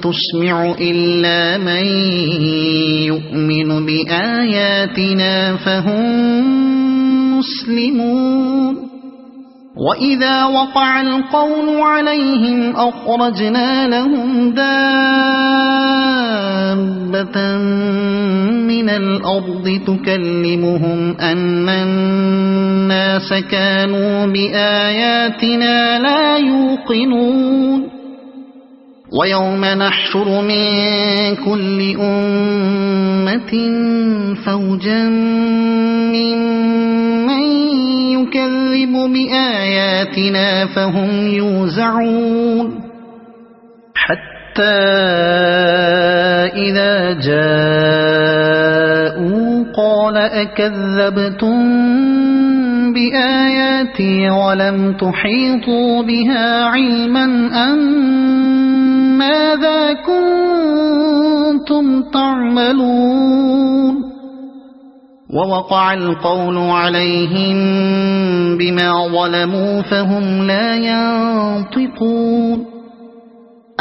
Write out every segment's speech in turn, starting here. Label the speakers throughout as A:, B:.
A: تسمع إلا من يؤمن بآياتنا فهم مسلمون وإذا وقع القول عليهم أخرجنا لهم دابة من الأرض تكلمهم أن الناس كانوا بآياتنا لا يوقنون ويوم نحشر من كل أمة فوجا ممن يكذب بآياتنا فهم يوزعون حتى إذا جاءوا قال أكذبتم بآياتي ولم تحيطوا بها علما أم ماذا كنتم تعملون ووقع القول عليهم بما ظلموا فهم لا ينطقون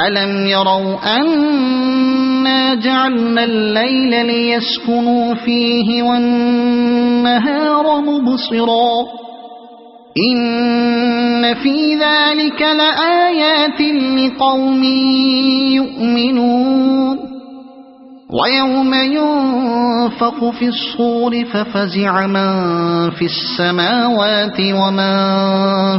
A: ألم يروا أنا جعلنا الليل ليسكنوا فيه والنهار مبصرا إن في ذلك لآيات لقوم يؤمنون ويوم ينفخ في الصور ففزع من في السماوات ومن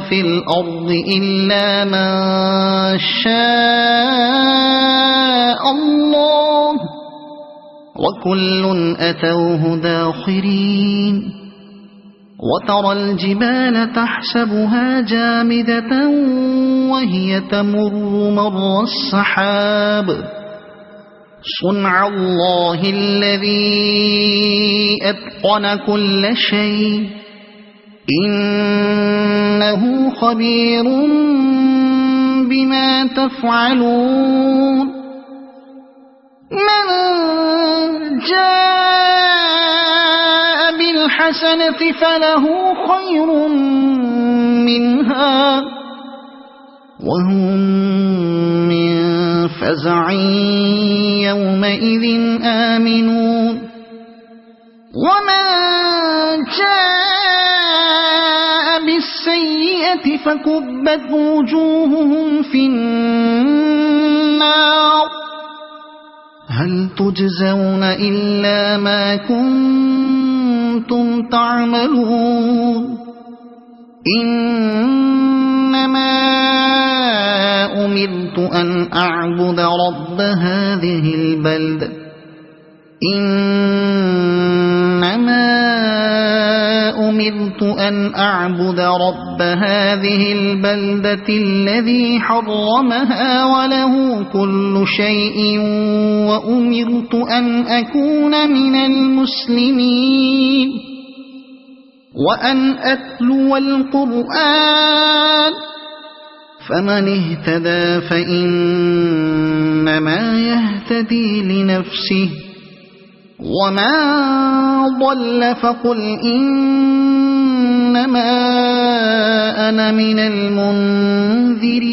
A: في الأرض إلا من شاء الله وكل أتوه داخرين وترى الجبال تحسبها جامدة وهي تمر مر السحاب صنع الله الذي أتقن كل شيء إنه خبير بما تفعلون من جاء بالحسنة فله خير منها وهم من فزع يومئذ آمنون ومن جاء بالسيئة فكبت وجوههم في النار هل تجزون إلا ما كنتم تعملون إنما أمرت أن أعبد رب هذه البلدة إنما أمرت أن أعبد رب هذه البلدة الذي حرمها وله كل شيء وأمرت أن أكون من المسلمين وأن أتلو القرآن فمن اهتدى فإنما يهتدي لنفسه وما ضل فقل إنما أنا من المنذرين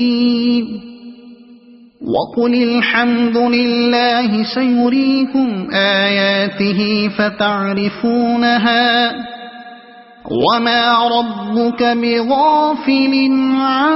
A: وقل الحمد لله سيريكم آياته فتعرفونها وما ربك بغافل عما